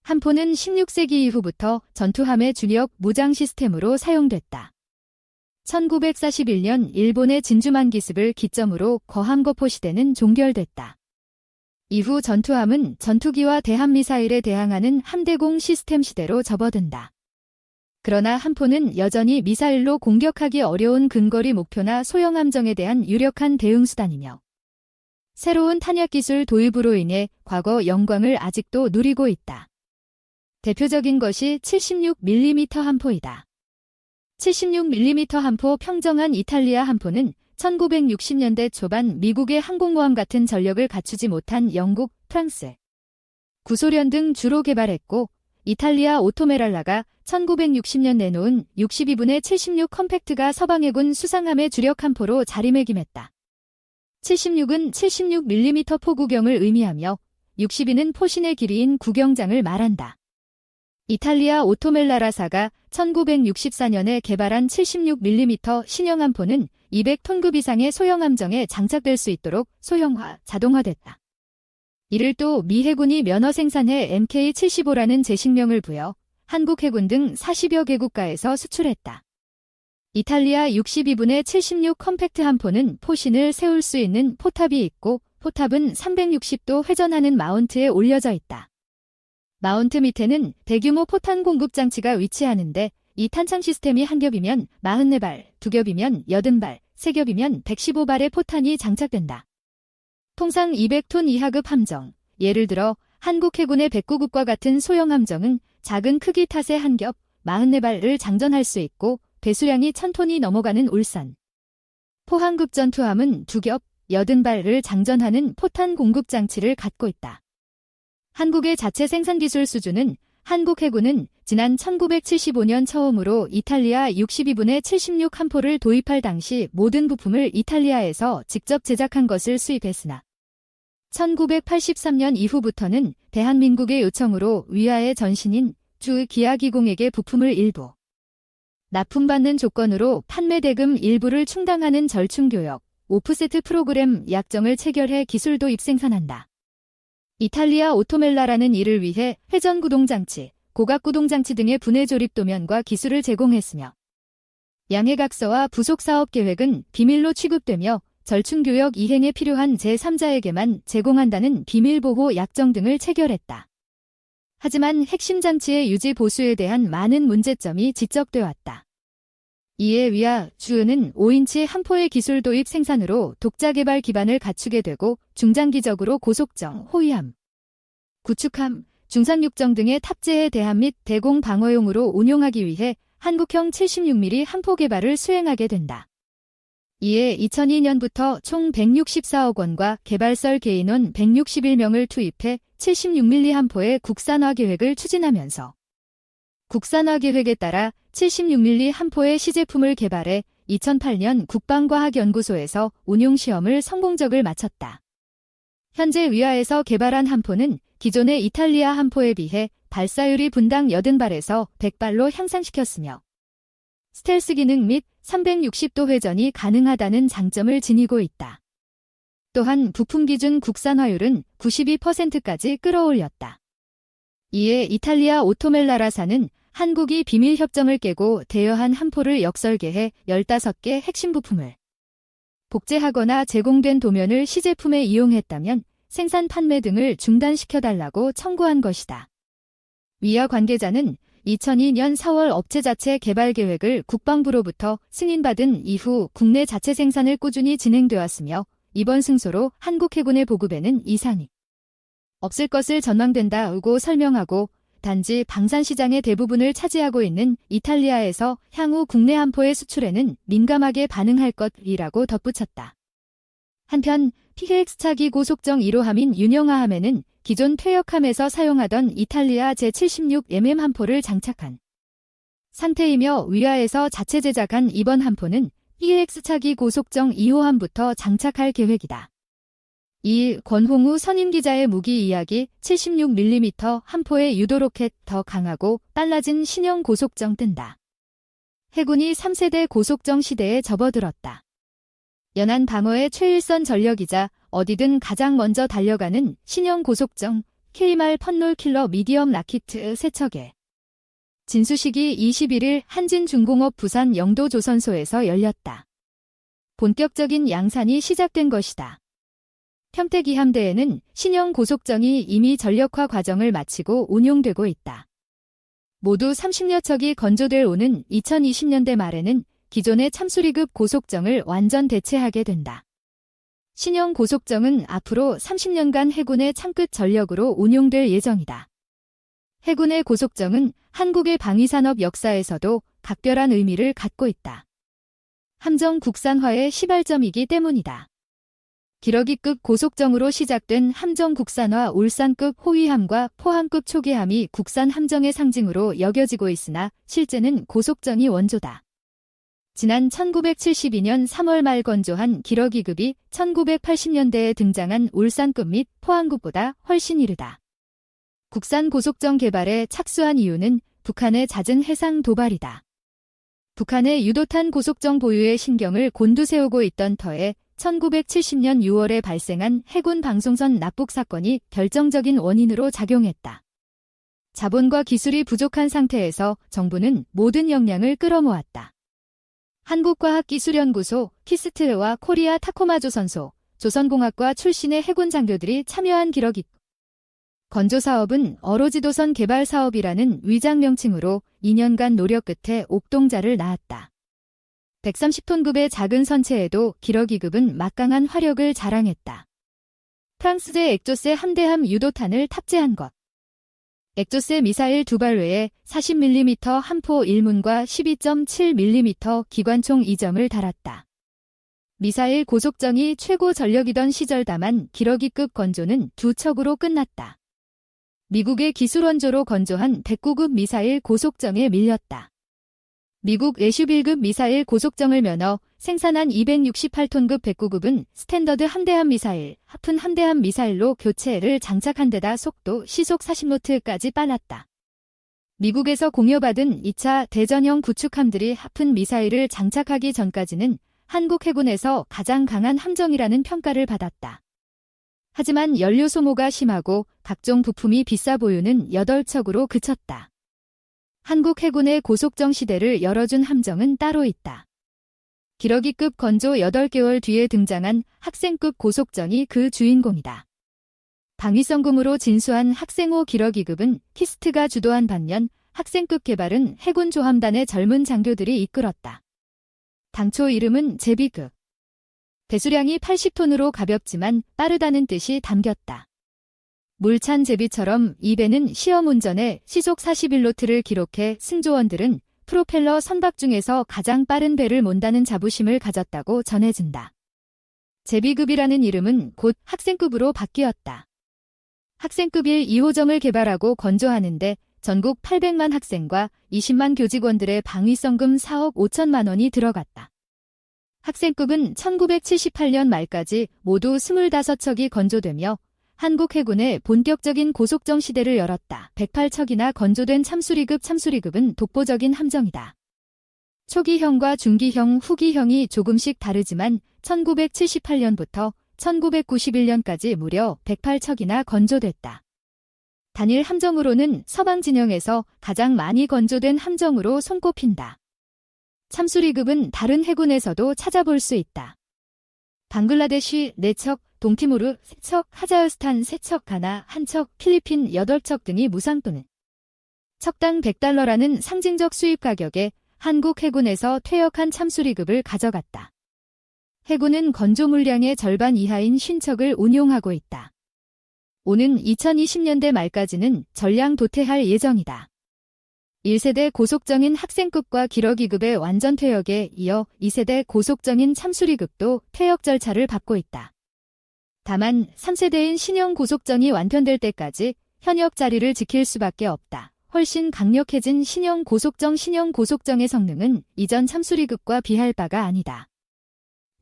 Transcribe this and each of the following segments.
한포는 16세기 이후부터 전투함의 주력 무장 시스템으로 사용됐다. 1941년 일본의 진주만 기습을 기점으로 거함거포 시대는 종결됐다. 이후 전투함은 전투기와 대함미사일에 대항하는 함대공 시스템 시대로 접어든다. 그러나 한포는 여전히 미사일로 공격하기 어려운 근거리 목표나 소형 함정에 대한 유력한 대응수단이며 새로운 탄약기술 도입으로 인해 과거 영광을 아직도 누리고 있다. 대표적인 것이 76mm 함포이다. 76mm 함포 평정한 이탈리아 함포는 1960년대 초반 미국의 항공모함 같은 전력을 갖추지 못한 영국, 프랑스, 구소련 등 주로 개발했고 이탈리아 오토메랄라가 1960년 내놓은 62분의 76 컴팩트가 서방 해군 수상함의 주력 함포로 자리매김했다. 76은 76mm 포구경을 의미하며 62는 포신의 길이인 구경장을 말한다. 이탈리아 오토멜라라사가 1964년에 개발한 76mm 신형 함포는 200톤급 이상의 소형 함정에 장착될 수 있도록 소형화, 자동화됐다. 이를 또 미 해군이 면허 생산해 MK-75라는 제식명을 부여 한국 해군 등 40여 개 국가에서 수출했다. 이탈리아 62분의 76 컴팩트 함포는 포신을 세울 수 있는 포탑이 있고 포탑은 360도 회전하는 마운트에 올려져 있다. 마운트 밑에는 대규모 포탄 공급 장치가 위치하는데 이 탄창 시스템이 한 겹이면 44발, 두 겹이면 80발, 세 겹이면 115발의 포탄이 장착된다. 통상 200톤 이하급 함정, 예를 들어 한국 해군의 백구급과 같은 소형 함정은 작은 크기 탓에 한 겹, 44발을 장전할 수 있고 배수량이 1000톤이 넘어가는 울산. 포항급 전투함은 두 겹, 80발을 장전하는 포탄 공급 장치를 갖고 있다. 한국의 자체 생산 기술 수준은 한국 해군은 지난 1975년 처음으로 이탈리아 62분의 76 함포를 도입할 당시 모든 부품을 이탈리아에서 직접 제작한 것을 수입했으나 1983년 이후부터는 대한민국의 요청으로 위아의 전신인 주 기아기공에게 부품을 일부 납품받는 조건으로 판매 대금 일부를 충당하는 절충교역, 오프세트 프로그램 약정을 체결해 기술 도입 생산한다. 이탈리아 오토멜라라는 이를 위해 회전구동장치, 고각구동장치 등의 분해 조립 도면과 기술을 제공했으며 양해각서와 부속사업계획은 비밀로 취급되며 절충교역 이행에 필요한 제3자에게만 제공한다는 비밀보호 약정 등을 체결했다. 하지만 핵심 장치의 유지 보수에 대한 많은 문제점이 지적돼 왔다. 이에 위아 주은 5인치 함포의 기술 도입 생산으로 독자 개발 기반을 갖추게 되고 중장기적으로 고속정, 호위함, 구축함, 중상륙정 등의 탑재해 대함 및 대공 방어용으로 운용하기 위해 한국형 76mm 함포 개발을 수행하게 된다. 이에 2002년부터 총 164억 원과 개발설 개인원 161명을 투입해 76mm 함포의 국산화 계획을 추진하면서 국산화 계획에 따라 76mm 함포의 시제품을 개발해 2008년 국방과학연구소에서 운용시험을 성공적을 마쳤다. 현재 위아에서 개발한 함포는 기존의 이탈리아 함포에 비해 발사율이 분당 80발에서 100발로 향상시켰으며 스텔스 기능 및 360도 회전이 가능하다는 장점을 지니고 있다. 또한 부품 기준 국산화율은 92%까지 끌어올렸다. 이에 이탈리아 오토멜라라사는 한국이 비밀협정을 깨고 대여한 함포를 역설계해 15개 핵심 부품을 복제하거나 제공된 도면을 시제품에 이용했다면 생산 판매 등을 중단시켜달라고 청구한 것이다. 위아 관계자는 2002년 4월 업체 자체 개발 계획을 국방부로부터 승인받은 이후 국내 자체 생산을 꾸준히 진행되었으며 이번 승소로 한국 해군의 보급에는 이상이 없을 것을 전망된다고 설명하고 단지 방산 시장의 대부분을 차지하고 있는 이탈리아에서 향후 국내 함포의 수출에는 민감하게 반응할 것이라고 덧붙였다. 한편 PX 차기 고속정 1호함인 윤영하함에는 기존 퇴역함에서 사용하던 이탈리아 제76mm 함포를 장착한 상태이며 위아에서 자체 제작한 이번 함포는 PX 차기 고속정 2호함부터 장착할 계획이다. 이 권홍우 선임기자의 무기 이야기 76mm 함포의 유도로켓 더 강하고 빨라진 신형 고속정 뜬다. 해군이 3세대 고속정 시대에 접어들었다. 연안 방어의 최일선 전력이자 어디든 가장 먼저 달려가는 신형 고속정 K말 펀롤 킬러 미디엄 라키트 3척에 진수식이 21일 한진중공업 부산 영도조선소에서 열렸다. 본격적인 양산이 시작된 것이다. 평택 이함대에는 신형 고속정이 이미 전력화 과정을 마치고 운용되고 있다. 모두 30여 척이 건조될 오는 2020년대 말에는 기존의 참수리급 고속정을 완전 대체하게 된다. 신형 고속정은 앞으로 30년간 해군의 창끝 전력으로 운용될 예정이다. 해군의 고속정은 한국의 방위산업 역사에서도 각별한 의미를 갖고 있다. 함정 국산화의 시발점이기 때문이다. 기러기급 고속정으로 시작된 함정 국산화 울산급 호위함과 포항급 초계함이 국산 함정의 상징으로 여겨지고 있으나 실제는 고속정이 원조다. 지난 1972년 3월 말 건조한 기러기급이 1980년대에 등장한 울산급 및 포항급보다 훨씬 이르다. 국산 고속정 개발에 착수한 이유는 북한의 잦은 해상 도발이다. 북한의 유도탄 고속정 보유에 신경을 곤두세우고 있던 터에 1970년 6월에 발생한 해군 방송선 납북 사건이 결정적인 원인으로 작용했다. 자본과 기술이 부족한 상태에서 정부는 모든 역량을 끌어모았다. 한국과학기술연구소, 키스트와 코리아 타코마 조선소, 조선공학과 출신의 해군 장교들이 참여한 기러기 건조사업은 어로지도선 개발사업이라는 위장 명칭으로 2년간 노력 끝에 옥동자를 낳았다. 130톤급의 작은 선체에도 기러기급은 막강한 화력을 자랑했다. 프랑스제 액조세 함대함 유도탄을 탑재한 것. 액조세 미사일 2발 외에 40mm 함포 1문과 12.7mm 기관총 2점을 달았다. 미사일 고속정이 최고 전력이던 시절 다만 기러기급 건조는 2척으로 끝났다. 미국의 기술 원조로 건조한 109급 미사일 고속정에 밀렸다. 미국 애슈빌급 미사일 고속정을 면허 생산한 268톤급 109급은 스탠더드 함대함 미사일, 하픈 함대함 미사일로 교체를 장착한 데다 속도 시속 40노트까지 빨랐다. 미국에서 공여받은 2차 대전형 구축함들이 하픈 미사일을 장착하기 전까지는 한국 해군에서 가장 강한 함정이라는 평가를 받았다. 하지만 연료 소모가 심하고 각종 부품이 비싸 보유는 8척으로 그쳤다. 한국 해군의 고속정 시대를 열어준 함정은 따로 있다. 기러기급 건조 8개월 뒤에 등장한 학생급 고속정이 그 주인공이다. 방위성금으로 진수한 학생호 기러기급은 키스트가 주도한 반면 학생급 개발은 해군 조함단의 젊은 장교들이 이끌었다. 당초 이름은 제비급. 배수량이 80톤으로 가볍지만 빠르다는 뜻이 담겼다. 물찬 제비처럼 이 배는 시험 운전에 시속 41노트를 기록해 승조원들은 프로펠러 선박 중에서 가장 빠른 배를 몬다는 자부심을 가졌다고 전해진다. 제비급이라는 이름은 곧 학생급으로 바뀌었다. 학생급 1, 2호정을 개발하고 건조하는데 전국 800만 학생과 20만 교직원들의 방위성금 4억 5천만 원이 들어갔다. 학생급은 1978년 말까지 모두 25척이 건조되며 한국 해군의 본격적인 고속정 시대를 열었다. 108척이나 건조된 참수리급은 독보적인 함정이다. 초기형과 중기형, 후기형이 조금씩 다르지만 1978년부터 1991년까지 무려 108척이나 건조됐다. 단일 함정으로는 서방 진영에서 가장 많이 건조된 함정으로 손꼽힌다. 참수리급은 다른 해군에서도 찾아볼 수 있다. 방글라데시 4척, 동티모르 3척, 카자흐스탄 3척, 가나 1척, 필리핀 8척 등이 무상 또는 척당 100달러라는 상징적 수입 가격에 한국 해군에서 퇴역한 참수리급을 가져갔다. 해군은 건조 물량의 절반 이하인 50척을 운용하고 있다. 오는 2020년대 말까지는 전량 도태할 예정이다. 1세대 고속정인 학생급과 기러기급의 완전 퇴역에 이어 2세대 고속정인 참수리급도 퇴역 절차를 밟고 있다. 다만 3세대인 신형 고속정이 완편될 때까지 현역 자리를 지킬 수밖에 없다. 훨씬 강력해진 신형 고속정의 성능은 이전 참수리급과 비할 바가 아니다.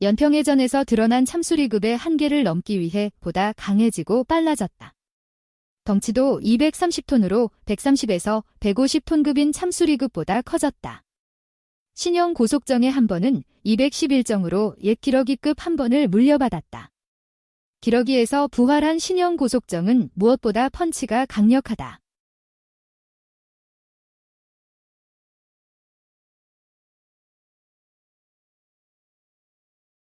연평해전에서 드러난 참수리급의 한계를 넘기 위해 보다 강해지고 빨라졌다. 덩치도 230톤으로 130에서 150톤급인 참수리급보다 커졌다. 신형 고속정의 한 번은 211정으로 옛 기러기급 한 번을 물려받았다. 기러기에서 부활한 신형 고속정은 무엇보다 펀치가 강력하다.